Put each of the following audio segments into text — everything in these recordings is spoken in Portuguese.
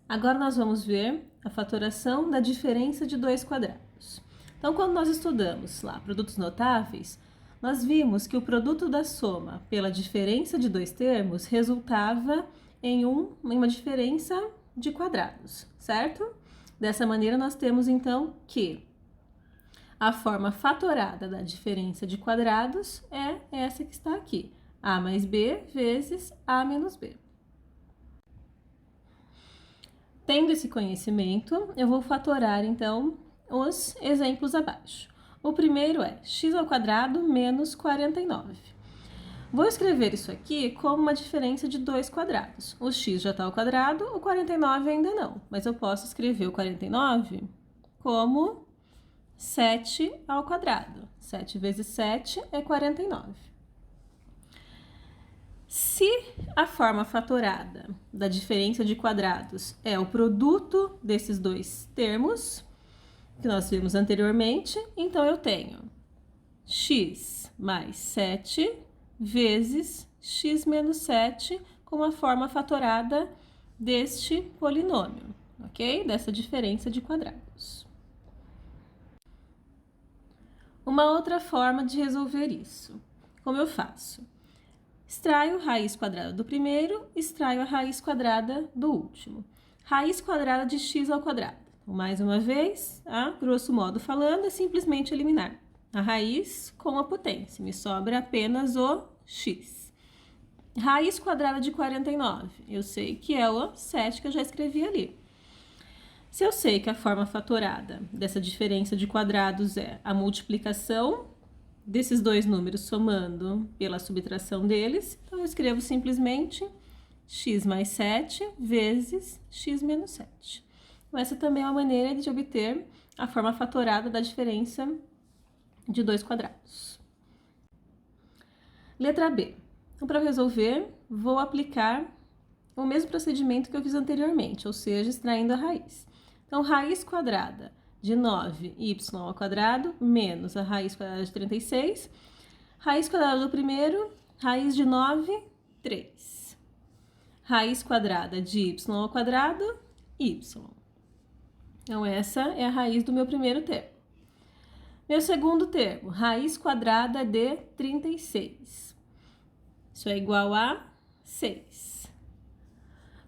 Agora nós vamos ver a fatoração da diferença de dois quadrados. Então, quando nós estudamos lá produtos notáveis, nós vimos que o produto da soma pela diferença de dois termos resultava em uma diferença de quadrados, certo? Dessa maneira, nós temos então que a forma fatorada da diferença de quadrados é essa que está aqui, a mais b vezes a menos b. Tendo esse conhecimento, eu vou fatorar, então, os exemplos abaixo. O primeiro é x² menos 49. Vou escrever isso aqui como uma diferença de dois quadrados. O x já está ao quadrado, o 49 ainda não. Mas eu posso escrever o 49 como 7 ao quadrado. 7 vezes 7 é 49. Se a forma fatorada da diferença de quadrados é o produto desses dois termos, que nós vimos anteriormente, então eu tenho x mais 7 vezes x menos 7 como a forma fatorada deste polinômio, ok? Dessa diferença de quadrados. Uma outra forma de resolver isso, como eu faço? Extraio a raiz quadrada do primeiro, extraio a raiz quadrada do último. Raiz quadrada de x ao quadrado. Então, mais uma vez, grosso modo falando, é simplesmente eliminar a raiz com a potência. Me sobra apenas o x. Raiz quadrada de 49. Eu sei que é o 7 que eu já escrevi ali. Se eu sei que a forma fatorada dessa diferença de quadrados é a multiplicação desses dois números somando pela subtração deles, então eu escrevo simplesmente x mais 7 vezes x menos 7. Então, essa também é uma maneira de obter a forma fatorada da diferença de dois quadrados. Letra B. Então, para resolver, vou aplicar o mesmo procedimento que eu fiz anteriormente, ou seja, extraindo a raiz. Então, raiz quadrada de 9y² menos a raiz quadrada de 36. Raiz quadrada do primeiro, raiz de 9, 3. Raiz quadrada de y², y. Então, essa é a raiz do meu primeiro termo. Meu segundo termo, raiz quadrada de 36. Isso é igual a 6.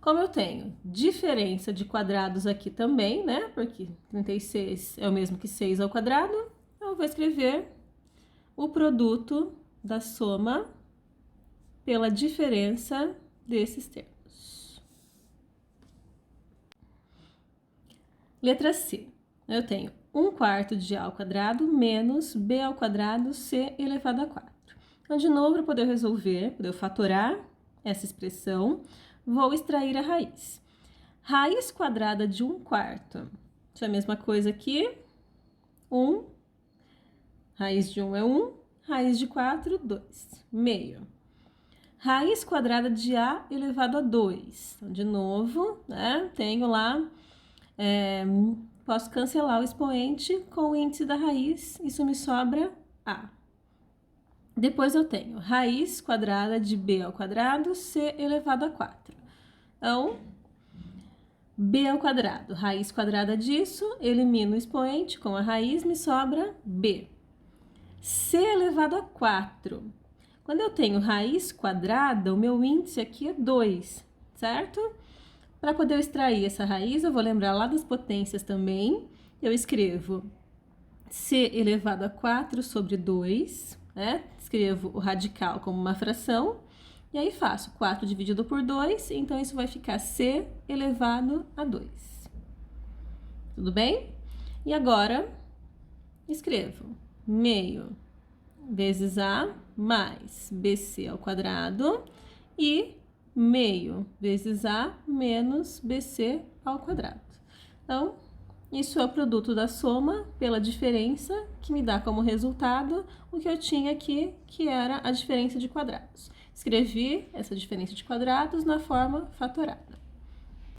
Como eu tenho diferença de quadrados aqui também, né? Porque 36 é o mesmo que 6 ao quadrado, eu vou escrever o produto da soma pela diferença desses termos. Letra C. Eu tenho 1/4 de a ao quadrado menos b ao quadrado c elevado a 4. Então, de novo, para poder resolver, para eu fatorar essa expressão, vou extrair a raiz. Raiz quadrada de 1/4. Isso é a mesma coisa que 1. Raiz de 1 é 1. Raiz de 4, 2. Meio. Raiz quadrada de a elevado a 2. Então, de novo, né, tenho lá, posso cancelar o expoente com o índice da raiz. Isso me sobra a. Depois eu tenho raiz quadrada de b ao quadrado, c elevado a 4. Então, b ao quadrado, raiz quadrada disso, elimino o expoente com a raiz, me sobra b. C elevado a 4. Quando eu tenho raiz quadrada, o meu índice aqui é 2, certo? Para poder extrair essa raiz, eu vou lembrar lá das potências também. Eu escrevo c elevado a 4 sobre 2, né? Escrevo o radical como uma fração. E aí faço 4 dividido por 2, então isso vai ficar c elevado a 2. Tudo bem? E agora, escrevo meio vezes a mais bc ao quadrado e meio vezes a menos bc ao quadrado. Então, isso é o produto da soma pela diferença, que me dá como resultado o que eu tinha aqui, que era a diferença de quadrados. Escrevi essa diferença de quadrados na forma fatorada.